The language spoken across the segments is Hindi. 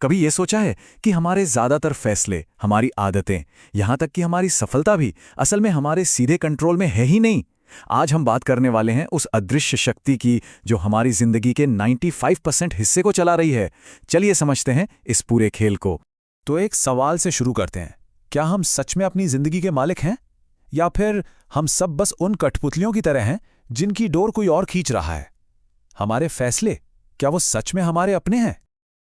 कभी ये सोचा है कि हमारे ज़्यादातर फैसले, हमारी आदतें, यहाँ तक कि हमारी सफलता भी असल में हमारे सीधे कंट्रोल में है ही नहीं। आज हम बात करने वाले हैं उस अदृश्य शक्ति की जो हमारी जिंदगी के 95% हिस्से को चला रही है। चलिए समझते हैं इस पूरे खेल को। तो एक सवाल से शुरू करते हैं। क्या हम सच में अपनी जिंदगी के मालिक हैं? या फिर हम सब बस उन कठपुतलियों की तरह हैं जिनकी डोर कोई और खींच रहा है? हमारे फैसले, क्या वो सच में हमारे अपने हैं?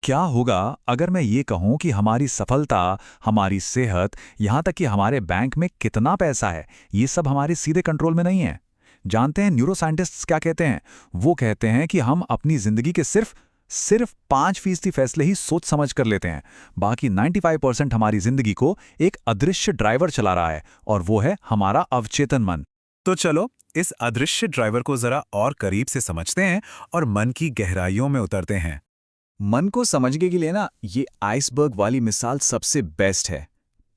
क्या होगा अगर मैं ये कहूं कि हमारी सफलता, हमारी सेहत, यहाँ तक कि हमारे बैंक में कितना पैसा है, ये सब हमारे सीधे कंट्रोल में नहीं है? जानते हैं न्यूरो साइंटिस्ट्स क्या कहते हैं? वो कहते हैं कि हम अपनी जिंदगी के सिर्फ 5% फैसले ही सोच समझ कर लेते हैं। बाकी 95% हमारी जिंदगी को एक अदृश्य ड्राइवर चला रहा है, और वो है हमारा अवचेतन मन। तो चलो इस अदृश्य ड्राइवर को जरा और करीब से समझते हैं और मन की गहराइयों में उतरते हैं। मन को समझने के लिए ना, ये आइसबर्ग वाली मिसाल सबसे बेस्ट है।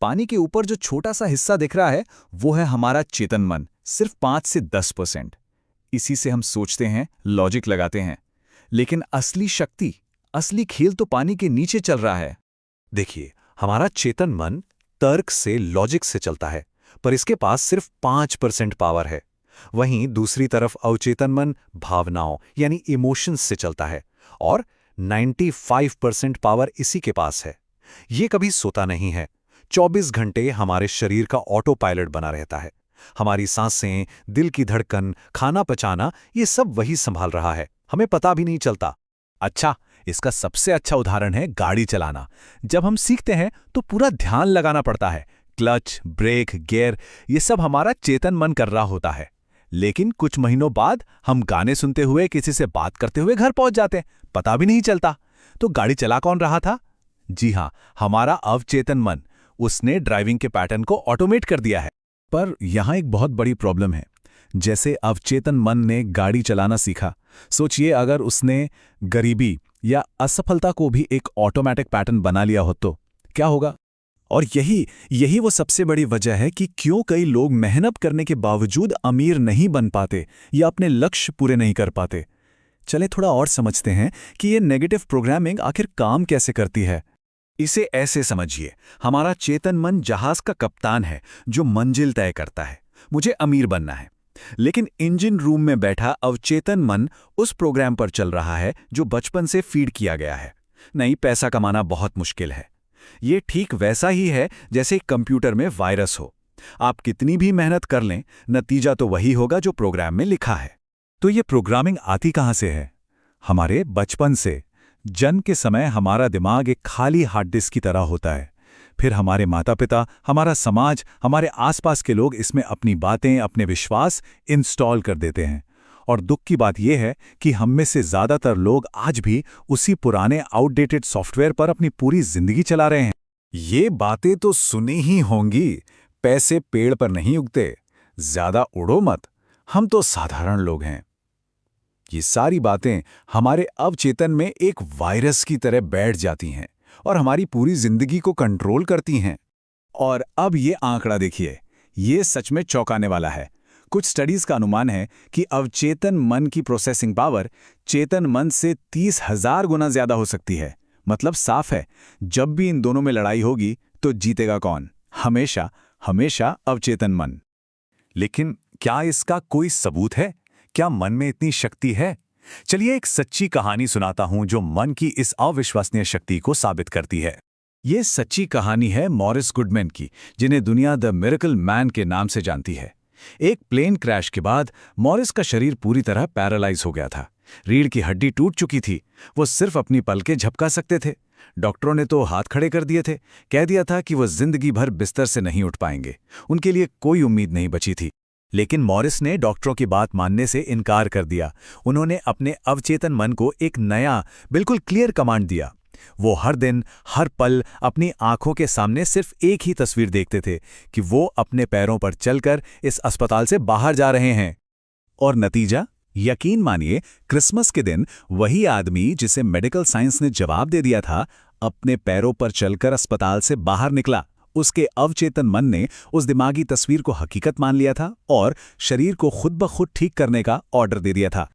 पानी के ऊपर जो छोटा सा हिस्सा दिख रहा है, वो है हमारा चेतन मन, सिर्फ 5 से 10%। इसी से हम सोचते हैं, लॉजिक लगाते हैं। लेकिन असली शक्ति, असली खेल तो पानी के नीचे चल रहा है। देखिए, हमारा चेतन मन तर्क से, लॉजिक से चलता है, पर इसके पास सिर्फ 5% पावर है। वहीं दूसरी तरफ अवचेतन मन भावनाओं यानी इमोशंस से चलता है, और 95% पावर इसी के पास है। ये कभी सोता नहीं है। 24 घंटे हमारे शरीर का ऑटो पायलट बना रहता है। हमारी सांसें, दिल की धड़कन, खाना पचाना, ये सब वही संभाल रहा है, हमें पता भी नहीं चलता। अच्छा, इसका सबसे अच्छा उदाहरण है गाड़ी चलाना। जब हम सीखते हैं तो पूरा ध्यान लगाना पड़ता है। क्लच, ब्रेक, गियर, ये सब हमारा चेतन मन कर रहा होता है। लेकिन कुछ महीनों बाद हम गाने सुनते हुए, किसी से बात करते हुए घर पहुंच जाते हैं, पता भी नहीं चलता। तो गाड़ी चला कौन रहा था? जी हां, हमारा अवचेतन मन। उसने ड्राइविंग के पैटर्न को ऑटोमेट कर दिया है। पर यहां एक बहुत बड़ी प्रॉब्लम है। जैसे अवचेतन मन ने गाड़ी चलाना सीखा, सोचिए अगर उसने गरीबी या असफलता को भी एक ऑटोमेटिक पैटर्न बना लिया हो तो क्या होगा? और यही वो सबसे बड़ी वजह है कि क्यों कई लोग मेहनत करने के बावजूद अमीर नहीं बन पाते या अपने लक्ष्य पूरे नहीं कर पाते। चलें थोड़ा और समझते हैं कि ये नेगेटिव प्रोग्रामिंग आखिर काम कैसे करती है। इसे ऐसे समझिए, हमारा चेतन मन जहाज का कप्तान है जो मंजिल तय करता है। मुझे अमीर बनना है। लेकिन इंजन रूम में बैठा अवचेतन मन उस प्रोग्राम पर चल रहा है जो बचपन से फीड किया गया है। नहीं, पैसा कमाना बहुत मुश्किल है। ये ठीक वैसा ही है जैसे कंप्यूटर में वायरस हो। आप कितनी भी मेहनत कर लें, नतीजा तो वही होगा जो प्रोग्राम में लिखा है। तो ये प्रोग्रामिंग आती कहां से है? हमारे बचपन से। जन्म के समय हमारा दिमाग एक खाली हार्ड डिस्क की तरह होता है। फिर हमारे माता पिता, हमारा समाज, हमारे आसपास के लोग इसमें अपनी बातें, अपने विश्वास इंस्टॉल कर देते हैं। और दुख की बात यह है कि हम में से ज्यादातर लोग आज भी उसी पुराने आउटडेटेड सॉफ्टवेयर पर अपनी पूरी जिंदगी चला रहे हैं। ये बातें तो सुनी ही होंगी, पैसे पेड़ पर नहीं उगते, ज्यादा उड़ो मत, हम तो साधारण लोग हैं। ये सारी बातें हमारे अवचेतन में एक वायरस की तरह बैठ जाती हैं और हमारी पूरी जिंदगी को कंट्रोल करती हैं। और अब ये आंकड़ा देखिए, ये सच में चौंकाने वाला है। कुछ स्टडीज का अनुमान है कि अवचेतन मन की प्रोसेसिंग पावर चेतन मन से 30,000 गुना ज्यादा हो सकती है। मतलब साफ है, जब भी इन दोनों में लड़ाई होगी तो जीतेगा कौन? हमेशा हमेशा अवचेतन मन। लेकिन क्या इसका कोई सबूत है? क्या मन में इतनी शक्ति है? चलिए एक सच्ची कहानी सुनाता हूं जो मन की इस अविश्वसनीय शक्ति को साबित करती है। ये सच्ची कहानी है मॉरिस गुडमैन की, जिन्हें दुनिया द मिरेकल मैन के नाम से जानती है। एक प्लेन क्रैश के बाद मॉरिस का शरीर पूरी तरह पैरालाइज हो गया था। रीढ़ की हड्डी टूट चुकी थी। वो सिर्फ अपनी पलकें झपका सकते थे। डॉक्टरों ने तो हाथ खड़े कर दिए थे, कह दिया था कि वो जिंदगी भर बिस्तर से नहीं उठ पाएंगे। उनके लिए कोई उम्मीद नहीं बची थी। लेकिन मॉरिस ने डॉक्टरों की बात मानने से इनकार कर दिया। उन्होंने अपने अवचेतन मन को एक नया, बिल्कुल क्लियर कमांड दिया। वो हर दिन, हर पल अपनी आंखों के सामने सिर्फ एक ही तस्वीर देखते थे कि वो अपने पैरों पर चलकर इस अस्पताल से बाहर जा रहे हैं। और नतीजा, यकीन मानिए, क्रिसमस के दिन वही आदमी जिसे मेडिकल साइंस ने जवाब दे दिया था, अपने पैरों पर चलकर अस्पताल से बाहर निकला। उसके अवचेतन मन ने उस दिमागी तस्वीर को हकीकत मान लिया था और शरीर को खुद ब खुद ठीक करने का ऑर्डर दे दिया था।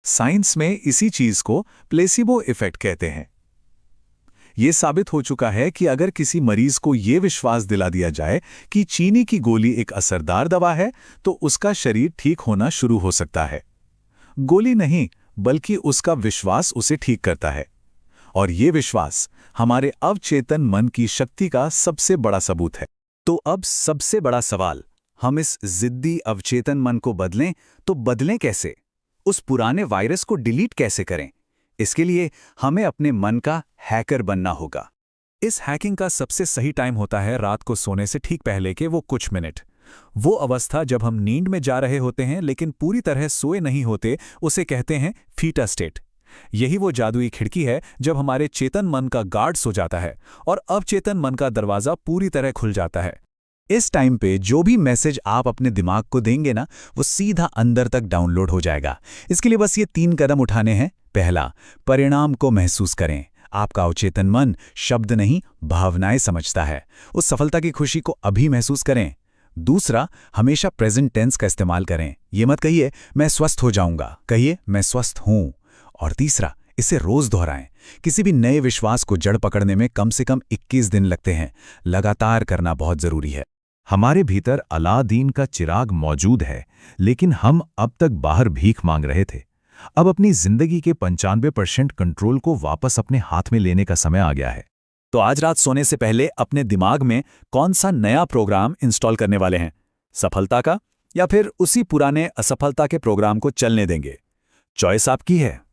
साइंस में इसी चीज को प्लेसिबो इफेक्ट कहते हैं। ये साबित हो चुका है कि अगर किसी मरीज को ये विश्वास दिला दिया जाए कि चीनी की गोली एक असरदार दवा है, तो उसका शरीर ठीक होना शुरू हो सकता है। गोली नहीं, बल्कि उसका विश्वास उसे ठीक करता है। और ये विश्वास हमारे अवचेतन मन की शक्ति का सबसे बड़ा सबूत है। तो अब सबसे बड़ा सवाल, हम इस जिद्दी अवचेतन मन को बदलें तो बदलें कैसे? उस पुराने वायरस को डिलीट कैसे करें? इसके लिए हमें अपने मन का हैकर बनना होगा। इस हैकिंग का सबसे सही टाइम होता है रात को सोने से ठीक पहले के वो कुछ मिनट। वो अवस्था जब हम नींद में जा रहे होते हैं लेकिन पूरी तरह सोए नहीं होते, उसे कहते हैं थीटा स्टेट। यही वो जादुई खिड़की है जब हमारे चेतन मन का गार्ड सो जाता है और अवचेतन मन का दरवाजा पूरी तरह खुल जाता है। इस टाइम पे जो भी मैसेज आप अपने दिमाग को देंगे ना, वो सीधा अंदर तक डाउनलोड हो जाएगा। इसके लिए बस ये 3 कदम उठाने हैं। पहला, परिणाम को महसूस करें। आपका अवचेतन मन शब्द नहीं, भावनाएं समझता है। उस सफलता की खुशी को अभी महसूस करें। दूसरा, हमेशा प्रेजेंट टेंस का इस्तेमाल करें। ये मत कहिए मैं स्वस्थ हो जाऊंगा, कहिए मैं स्वस्थ हूं। और तीसरा, इसे रोज दोहराएं। किसी भी नए विश्वास को जड़ पकड़ने में कम से कम 21 दिन लगते हैं। लगातार करना बहुत जरूरी है। हमारे भीतर अलादीन का चिराग मौजूद है, लेकिन हम अब तक बाहर भीख मांग रहे थे। अब अपनी जिंदगी के 95% कंट्रोल को वापस अपने हाथ में लेने का समय आ गया है। तो आज रात सोने से पहले अपने दिमाग में कौन सा नया प्रोग्राम इंस्टॉल करने वाले हैं? सफलता का, या फिर उसी पुराने असफलता के प्रोग्राम को चलने देंगे? चॉइस आपकी है।